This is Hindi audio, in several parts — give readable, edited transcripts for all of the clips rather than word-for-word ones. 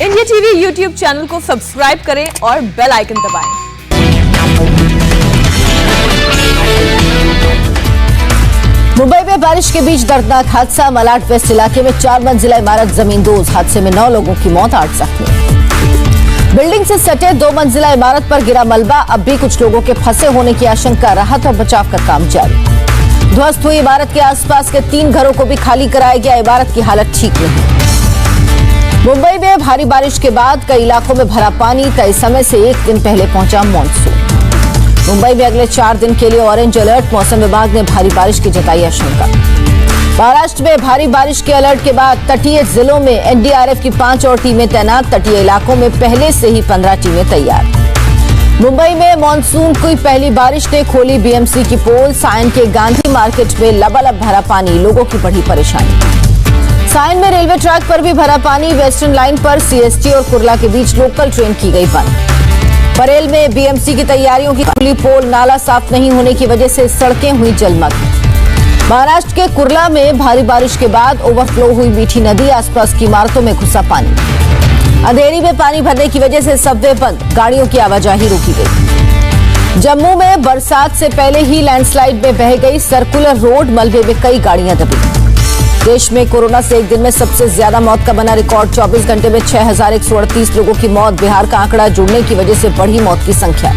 इंडिया टीवी यूट्यूब चैनल को सब्सक्राइब करें और बेल आइकन दबाएं। मुंबई में बारिश के बीच दर्दनाक हादसा। मलाड वेस्ट इलाके में 4 मंजिला इमारत जमींदोज। हादसे में 9 लोगों की मौत, 8 जख्मी। बिल्डिंग से सटे 2 मंजिला इमारत पर गिरा मलबा। अब भी कुछ लोगों के फंसे होने की आशंका। राहत और बचाव का काम जारी। ध्वस्त हुई इमारत के आसपास के 3 घरों को भी खाली कराया गया। इमारत की हालत ठीक नहीं। मुंबई में भारी बारिश के बाद कई इलाकों में भरा पानी। तय समय से 1 दिन पहले पहुंचा मानसून। मुंबई में अगले 4 दिन के लिए ऑरेंज अलर्ट। मौसम विभाग ने भारी बारिश की जताई आशंका। महाराष्ट्र में भारी बारिश के अलर्ट के बाद तटीय जिलों में एनडीआरएफ की 5 और टीमें तैनात। तटीय इलाकों में पहले से ही 15 टीमें तैयार। मुंबई में मानसून की पहली बारिश ने खोली बीएमसी की पोल। सायन के गांधी मार्केट में लबालब भरा पानी, लोगों की बढ़ी परेशानी। सायन में रेलवे ट्रैक पर भी भरा पानी। वेस्टर्न लाइन पर सीएसटी और कुर्ला के बीच लोकल ट्रेन की गई बंद। परेल में बीएमसी की तैयारियों की खुली पोल। नाला साफ नहीं होने की वजह से सड़कें हुई जलमग्न। महाराष्ट्र के कुर्ला में भारी बारिश के बाद ओवरफ्लो हुई मीठी नदी। आसपास की इमारतों में घुसा पानी। अंधेरी में पानी भरने की वजह से सबवे बंद, गाड़ियों की आवाजाही रोकी गई। जम्मू में बरसात से पहले ही लैंडस्लाइड में बह गई सर्कुलर रोड। मलबे में कई गाड़ियां दबी। देश में कोरोना से एक दिन में सबसे ज्यादा मौत का बना रिकॉर्ड। 24 घंटे में 6138 लोगों की मौत। बिहार का आंकड़ा जुड़ने की वजह से बढ़ी मौत की संख्या।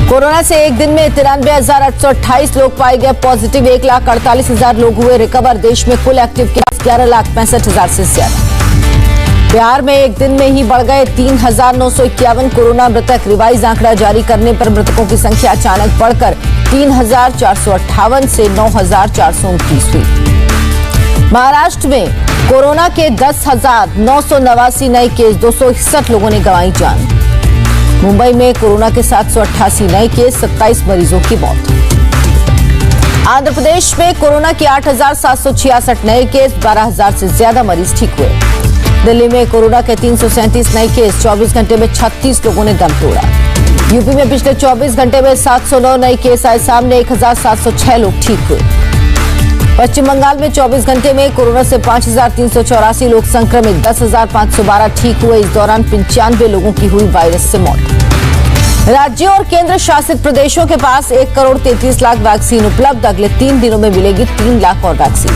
कोरोना से एक दिन में 93,828 लोग पाए गए पॉजिटिव। 1,48,000 लोग हुए रिकवर। देश में कुल एक्टिव केस 11,65,000 से ज्यादा। बिहार में एक दिन में ही बढ़ गए 3,951 कोरोना मृतक। रिवाइज आंकड़ा जारी करने पर मृतकों की संख्या अचानक बढ़कर 3,458 से 9,429 हुई। महाराष्ट्र में कोरोना के 10,989 नए केस। 261 लोगों ने गंवाई जान। मुंबई में कोरोना के 788 नए केस, 27 मरीजों की मौत। आंध्र प्रदेश में कोरोना के 8,766 नए केस, 12,000 से ज्यादा मरीज ठीक हुए। दिल्ली में कोरोना के 337 नए केस। 24 घंटे में 36 लोगों ने दम तोड़ा। यूपी में पिछले 24 घंटे में 709 नए केस आए सामने। 1,706 लोग ठीक हुए। पश्चिम बंगाल में 24 घंटे में कोरोना से 5,384 लोग संक्रमित। 10,512 ठीक हुए। इस दौरान 95 लोगों की हुई वायरस से मौत। राज्यों और केंद्र शासित प्रदेशों के पास 1,33,00,000 वैक्सीन उपलब्ध। अगले 3 दिनों में मिलेगी 3 लाख और वैक्सीन।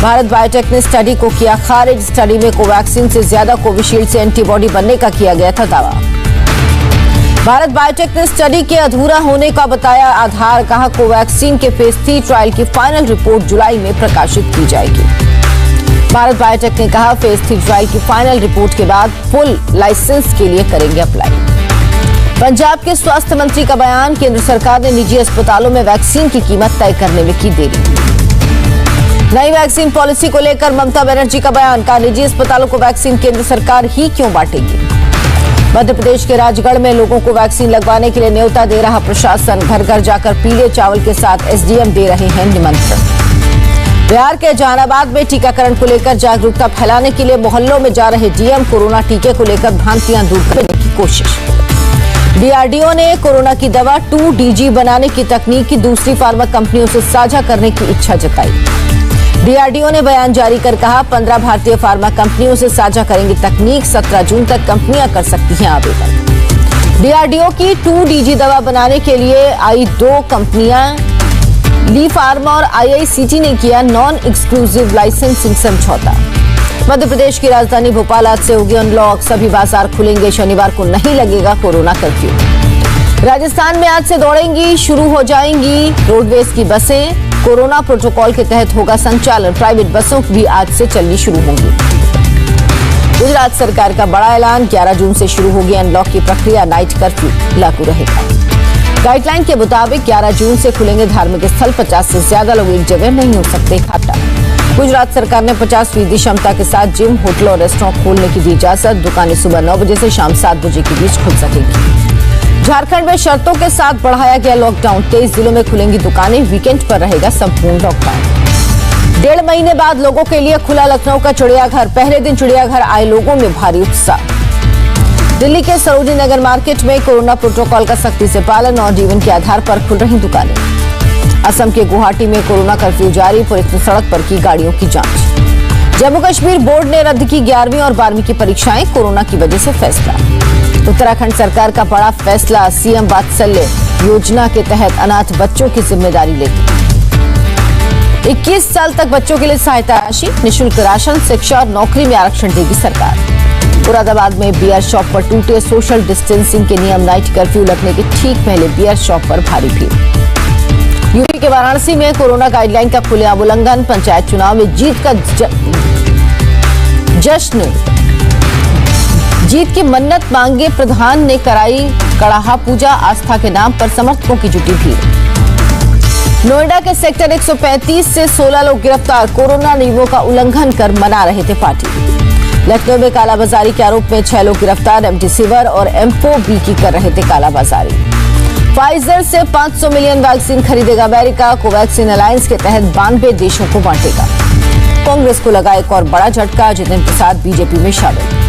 भारत बायोटेक ने स्टडी को किया खारिज। स्टडी में कोवैक्सीन से ज्यादा कोविशील्ड से एंटीबॉडी बनने का किया गया था दावा। भारत बायोटेक ने स्टडी के अधूरा होने का बताया आधार। कहा कोवैक्सीन के फेज 3 ट्रायल की फाइनल रिपोर्ट जुलाई में प्रकाशित की जाएगी। भारत बायोटेक ने कहा फेज 3 ट्रायल की फाइनल रिपोर्ट के बाद फुल लाइसेंस के लिए करेंगे अप्लाई। पंजाब के स्वास्थ्य मंत्री का बयान। केंद्र सरकार ने निजी अस्पतालों में वैक्सीन की कीमत तय करने में की देरी। नई वैक्सीन पॉलिसी को लेकर ममता बनर्जी का बयान। कहा निजी अस्पतालों को वैक्सीन केंद्र सरकार ही क्यों बांटेगी। मध्य प्रदेश के राजगढ़ में लोगों को वैक्सीन लगवाने के लिए न्योता दे रहा प्रशासन। घर घर जाकर पीले चावल के साथ एसडीएम दे रहे हैं निमंत्रण। बिहार के जहानाबाद में टीकाकरण को लेकर जागरूकता फैलाने के लिए मोहल्लों में जा रहे डीएम। कोरोना टीके को लेकर भ्रांतियां दूर करने की कोशिश। डीआरडीओ ने कोरोना की दवा 2DG बनाने की तकनीक की दूसरी फार्मा कंपनियों से साझा करने की इच्छा जताई। डीआरडीओ ने बयान जारी कर कहा 15 भारतीय फार्मा कंपनियों से साझा करेंगी तकनीक। 17 जून तक कंपनियां कर सकती हैं आवेदन। डीआरडीओ की 2DG दवा बनाने के लिए आई 2 कंपनियां ली फार्मा और आईआईसीटी ने किया नॉन एक्सक्लूसिव लाइसेंसिंग समझौता। मध्य प्रदेश की राजधानी भोपाल आज से होगी अनलॉक। सभी बाजार खुलेंगे। शनिवार को नहीं लगेगा कोरोना कर्फ्यू। राजस्थान में आज से दौड़ेंगी, शुरू हो जाएंगी रोडवेज की बसें। कोरोना प्रोटोकॉल के तहत होगा संचालन। प्राइवेट बसों भी आज से चलनी शुरू होंगी। गुजरात सरकार का बड़ा ऐलान। 11 जून से शुरू होगी अनलॉक की प्रक्रिया। नाइट कर्फ्यू लागू रहेगा। गाइडलाइन के मुताबिक 11 जून से खुलेंगे धार्मिक स्थल। 50 से ज्यादा लोग एक जगह नहीं हो सकते इकट्ठा। गुजरात सरकार ने 50% क्षमता के साथ जिम, होटल और रेस्टोरेंट खोलने की दी इजाजत। दुकानें सुबह 9 बजे से शाम 7 बजे के बीच खुल सकेंगी। झारखंड में शर्तों के साथ बढ़ाया गया लॉकडाउन। 23 जिलों में खुलेंगी दुकानें। वीकेंड पर रहेगा संपूर्ण लॉकडाउन। 1.5 महीने बाद लोगों के लिए खुला लखनऊ का चिड़ियाघर। पहले दिन चिड़ियाघर आए लोगों में भारी उत्साह। दिल्ली के सरोजिनी नगर मार्केट में कोरोना प्रोटोकॉल का सख्ती से पालन और जीवन के आधार पर खुल रही दुकानें। असम के गुवाहाटी में कोरोना कर्फ्यू जारी। पुलिस ने सड़क पर की गाड़ियों की जांच। जम्मू कश्मीर बोर्ड ने रद्द की 11वीं और 12वीं की परीक्षाएं, कोरोना की वजह से फैसला। उत्तराखंड सरकार का बड़ा फैसला, सीएम वात्सल्य योजना के तहत अनाथ बच्चों की जिम्मेदारी लेगी। 21 साल तक बच्चों के लिए सहायता राशि, निःशुल्क राशन, शिक्षा और नौकरी में आरक्षण देगी सरकार। मुरादाबाद में बियर शॉप पर टूटे सोशल डिस्टेंसिंग के नियम, नाइट कर्फ्यू लगने के ठीक पहले बियर शॉप पर भारी भीड़। यूपी के वाराणसी में कोरोना गाइडलाइन का खुलेआम उल्लंघन, पंचायत चुनाव में जीत का जश्न, जीत की मन्नत मांगे प्रधान ने कराई कड़ाहा पूजा, आस्था के नाम पर समर्थकों की जुटी भीड़। नोएडा के सेक्टर 135 से 16 लोग गिरफ्तार, कोरोना नियमों का उल्लंघन कर मना रहे थे पार्टी। लखनऊ में कालाबाजारी के आरोप में 6 लोग गिरफ्तार, रेमडेसिविर और एम्फोबी की कर रहे थे कालाबाजारी। फाइजर से 500 मिलियन वैक्सीन खरीदेगा अमेरिका, कोवैक्सीन अलायंस के तहत 92 देशों को बांटेगा। कांग्रेस को लगा एक और बड़ा झटका, जितेंद्र प्रसाद बीजेपी में शामिल।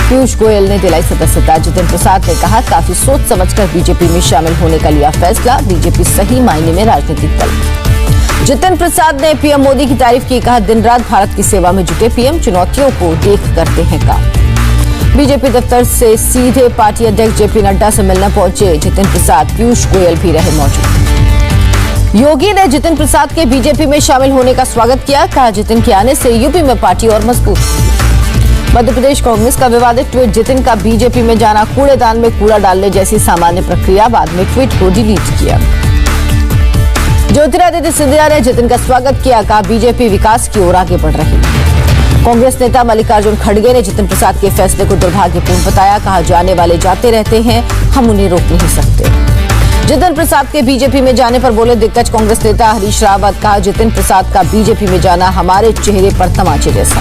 पीयूष गोयल ने दिलाई सदस्यता, जितेंद्र प्रसाद ने कहा काफी सोच समझकर बीजेपी में शामिल होने का लिया फैसला, बीजेपी सही मायने में राजनीतिक दल। जितेंद्र प्रसाद ने पीएम मोदी की तारीफ की, कहा दिन रात भारत की सेवा में जुटे पीएम, चुनौतियों को देख करते हैं काम। बीजेपी दफ्तर से सीधे पार्टी अध्यक्ष जेपी नड्डा से मिलने पहुंचे जितेंद्र प्रसाद, पीयूष गोयल भी रहे मौजूद। योगी ने जितेंद्र प्रसाद के बीजेपी में शामिल होने का स्वागत किया, कहा जितिन के आने से यूपी में पार्टी और मजबूत होगी। मध्य प्रदेश कांग्रेस का विवादित ट्वीट, जितिन का बीजेपी में जाना कूड़ेदान में कूड़ा डालने जैसी सामान्य प्रक्रिया, बाद में ट्वीट को डिलीट किया। ज्योतिरादित्य सिंधिया ने जितिन का स्वागत किया, कहा बीजेपी विकास की ओर आगे बढ़ रही। कांग्रेस नेता मल्लिकार्जुन खड़गे ने जितिन प्रसाद के फैसले को दुर्भाग्यपूर्ण बताया, कहा जाने वाले जाते रहते हैं, हम उन्हें रोक नहीं सकते। जितिन प्रसाद के बीजेपी में जाने पर बोले दिग्गज कांग्रेस नेता हरीश रावत, कहा जितिन प्रसाद का बीजेपी में जाना हमारे चेहरे पर तमाचे जैसा।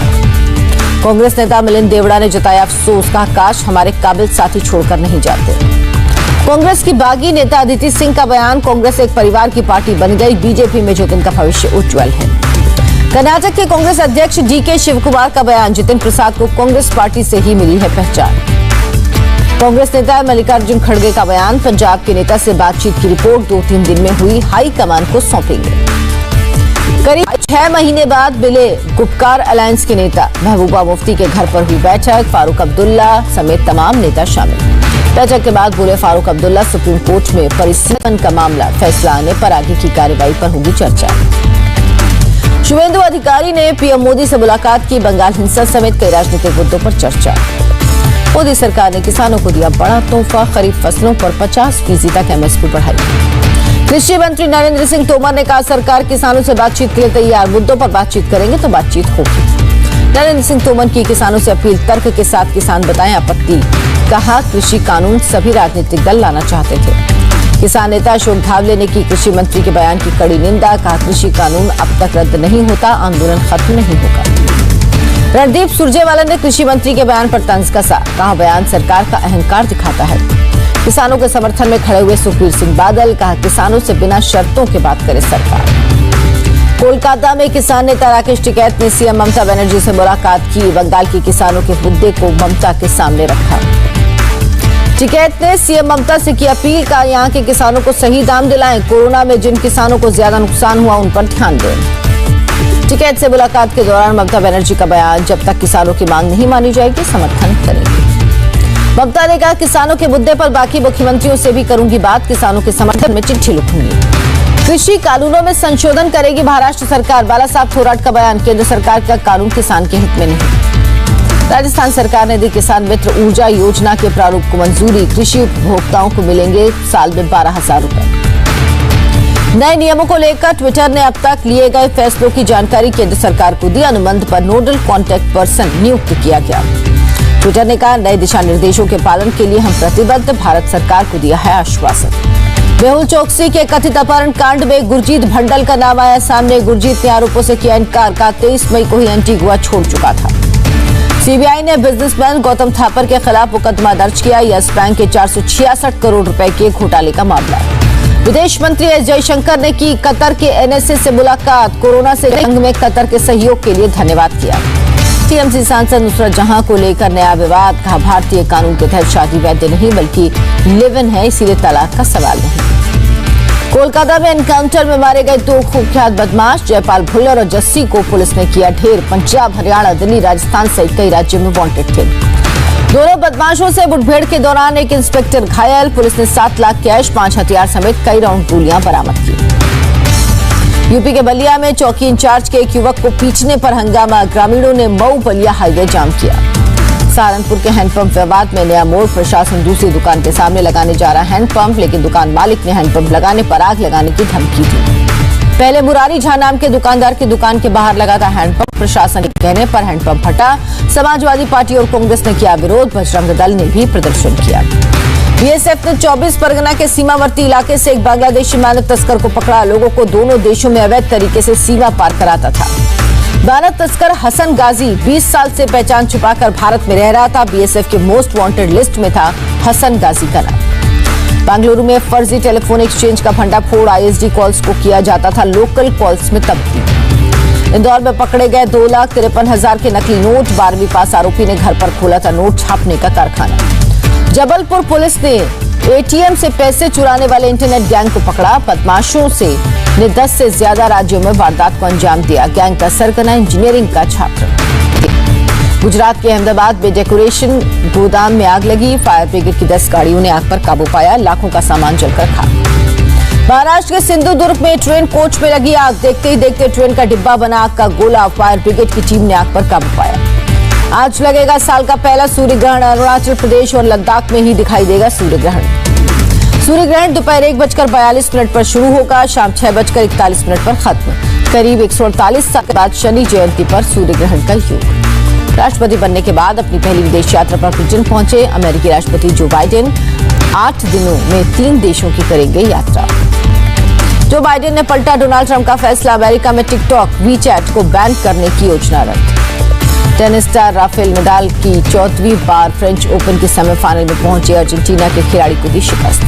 कांग्रेस नेता मिलिंद देवड़ा ने जताया अफसोस, कहा काश हमारे काबिल साथी छोड़कर नहीं जाते। कांग्रेस की बागी नेता अदिति सिंह का बयान, कांग्रेस एक परिवार की पार्टी बन गई, बीजेपी में जितिन का भविष्य उज्जवल है। कर्नाटक के कांग्रेस अध्यक्ष डीके शिवकुमार का बयान, जितिन प्रसाद को कांग्रेस पार्टी से ही मिली है पहचान। कांग्रेस नेता मल्लिकार्जुन खड़गे का बयान, पंजाब के नेता से बातचीत की रिपोर्ट 2-3 दिन में हुई, हाईकमान को सौंपेंगे। करीब 6 महीने बाद मिले गुपकार अलायंस के नेता, महबूबा मुफ्ती के घर पर हुई बैठक, फारूक अब्दुल्ला समेत तमाम नेता शामिल। बैठक के बाद बोले फारूक अब्दुल्ला, सुप्रीम कोर्ट में परिसीमन का मामला, फैसला आने पर आगे की कार्रवाई पर होगी चर्चा। शुभेंदु अधिकारी ने पीएम मोदी से मुलाकात की, बंगाल हिंसा समेत कई राजनीतिक मुद्दों पर चर्चा। मोदी सरकार ने किसानों को दिया बड़ा तोहफा, खरीफ फसलों पर 50% तक एमएसपी बढ़ाई। कृषि मंत्री नरेंद्र सिंह तोमर ने कहा सरकार किसानों से बातचीत के लिए तैयार, मुद्दों पर बातचीत करेंगे तो बातचीत होगी। नरेंद्र सिंह तोमर की किसानों से अपील, तर्क के साथ किसान बताएं आपत्ति, कहा कृषि कानून सभी राजनीतिक दल लाना चाहते थे। किसान नेता अशोक धावले ने की कृषि मंत्री के बयान की कड़ी निंदा, कहा कृषि कानून अब तक रद्द नहीं होता, आंदोलन खत्म नहीं होगा। रणदीप सुरजेवाला ने कृषि मंत्री के बयान पर तंज कसा, कहा बयान सरकार का अहंकार दिखाता है। किसानों के समर्थन में खड़े हुए सुखबीर सिंह बादल, कहा किसानों से बिना शर्तों के बात करे सरकार। कोलकाता में किसान नेता राकेश टिकैत ने सीएम ममता बनर्जी से मुलाकात की, बंगाल के किसानों के मुद्दे को ममता के सामने रखा। टिकैत ने सीएम ममता से की अपील, कहा यहाँ के किसानों को सही दाम दिलाएं, कोरोना में जिन किसानों को ज्यादा नुकसान हुआ उन पर ध्यान दें। टिकैत से मुलाकात के दौरान ममता बनर्जी का बयान, जब तक किसानों की मांग नहीं मानी जाएगी समर्थन करेंगे। ममता ने कहा किसानों के मुद्दे पर बाकी मुख्यमंत्रियों से भी करूंगी बात, किसानों के समर्थन में चिट्ठी लिखूंगी। कृषि कानूनों में संशोधन करेगी महाराष्ट्र सरकार, बाला साहब थोराट का बयान, केंद्र सरकार का कानून किसान के हित में नहीं। राजस्थान सरकार ने दी किसान मित्र ऊर्जा योजना के प्रारूप को मंजूरी, कृषि उपभोक्ताओं को मिलेंगे साल में 12,000 रुपए। नए नियमों को लेकर ट्विटर ने अब तक लिए गए फैसलों की जानकारी केंद्र सरकार को दी, अनुबंध पर नोडल कॉन्टैक्ट पर्सन नियुक्त किया गया। ट्विटर ने कहा नए दिशा निर्देशों के पालन के लिए हम प्रतिबद्ध, भारत सरकार को दिया है आश्वासन। मेहुल चोकसी के कथित अपहरण कांड में गुरजीत भंडल का नाम आया सामने, गुरजीत ने आरोपों से किया इनकार, कहा 23 मई को ही एंटीगुआ छोड़ चुका था। सीबीआई ने बिजनेसमैन गौतम थापर के खिलाफ मुकदमा दर्ज किया, यस बैंक के 466 करोड़ रुपए के घोटाले का मामला। विदेश मंत्री एस जयशंकर ने की कतर के एनएसए से मुलाकात, कोरोना से जंग में कतर के सहयोग के लिए धन्यवाद किया। टीएमसी सांसद नुसरत जहां को लेकर नया विवाद, कहा भारतीय कानून के तहत शादी वैध नहीं बल्कि लिव इन है, इसीलिए तलाक का सवाल नहीं। कोलकाता में एनकाउंटर में मारे गए 2 कुख्यात बदमाश जयपाल भुल्लर और जस्सी को पुलिस ने किया ढेर। पंजाब, हरियाणा, दिल्ली, राजस्थान सहित कई राज्यों में वांटेड थे। दोनों बदमाशों से मुठभेड़ के दौरान एक इंस्पेक्टर घायल। पुलिस ने 7 लाख कैश, 5 हथियार समेत कई राउंड गोलियां बरामद की। यूपी के बलिया में चौकी इंचार्ज के एक युवक को पीटने पर हंगामा। ग्रामीणों ने मऊ बलिया हाईवे जाम किया। सहारनपुर के हैंडपंप विवाद में नया मोड़। प्रशासन दूसरी दुकान के सामने लगाने जा रहा हैंडपंप, लेकिन दुकान मालिक ने हैंडपंप लगाने पर आग लगाने की धमकी दी। पहले मुरारी झा नाम के दुकानदार की दुकान के बाहर लगा था हैंडपंप। प्रशासन के कहने पर हैंडपंप हटा। समाजवादी पार्टी और कांग्रेस ने किया विरोध। बजरंग दल ने भी प्रदर्शन किया। बीएसएफ ने 24 परगना के सीमावर्ती इलाके से एक बांग्लादेशी मानव तस्कर को पकड़ा। लोगों को दोनों देशों में अवैध तरीके से सीमा पार कराता था। मानव तस्कर हसन गाजी 20 साल से पहचान छुपाकर भारत में रह रहा था। बीएसएफ के मोस्ट वांटेड लिस्ट में था हसन गाजी का नाम। बेंगलुरु में फर्जी टेलीफोन एक्सचेंज का भंडाफोड़। आईएसडी कॉल्स को किया जाता था लोकल कॉल्स में तब्दील। इंदौर में पकड़े गए 2,53,000 के नकली नोट। 12वीं पास आरोपी ने घर पर खोला था नोट छापने का कारखाना। जबलपुर पुलिस ने एटीएम से पैसे चुराने वाले इंटरनेट गैंग को पकड़ा। बदमाशों ने 10 से ज्यादा राज्यों में वारदात को अंजाम दिया। गैंग का सरगना इंजीनियरिंग का छात्र। गुजरात के अहमदाबाद में डेकोरेशन गोदाम में आग लगी। फायर ब्रिगेड की 10 गाड़ियों ने आग पर काबू पाया। लाखों का सामान जलकर खाक। महाराष्ट्र के सिंधुदुर्ग में ट्रेन कोच में लगी आग। देखते ही देखते ट्रेन का डिब्बा बना आग का गोला। फायर ब्रिगेड की टीम ने आग पर काबू पाया। आज लगेगा साल का पहला सूर्य ग्रहण। अरुणाचल प्रदेश और लद्दाख में ही दिखाई देगा सूर्य ग्रहण। सूर्य ग्रहण दोपहर 1:42 पर शुरू होगा, शाम 6:41 पर खत्म। करीब 148 साल के बाद शनि जयंती पर सूर्य ग्रहण का योग। राष्ट्रपति बनने के बाद अपनी पहली विदेश यात्रा पर ब्रिटेन पहुंचे अमेरिकी राष्ट्रपति जो बाइडेन 8 दिनों में 3 देशों की करेंगे यात्रा। जो बाइडेन ने पलटा डोनाल्ड ट्रंप का फैसला। अमेरिका में टिकटॉक, वीचैट को बैन करने की योजना रद्द। टेनिस स्टार राफेल नडाल की 4वीं बार फ्रेंच ओपन के सेमीफाइनल में पहुंचे। अर्जेंटीना के खिलाड़ी को दी शिकस्त।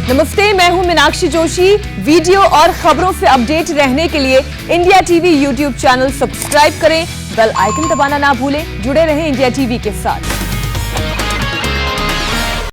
नमस्ते, मैं हूं मीनाक्षी जोशी। वीडियो और खबरों से अपडेट रहने के लिए India TV YouTube channel subscribe करें। बेल आइकन दबाना ना भूलें। जुड़े रहें इंडिया टीवी के साथ।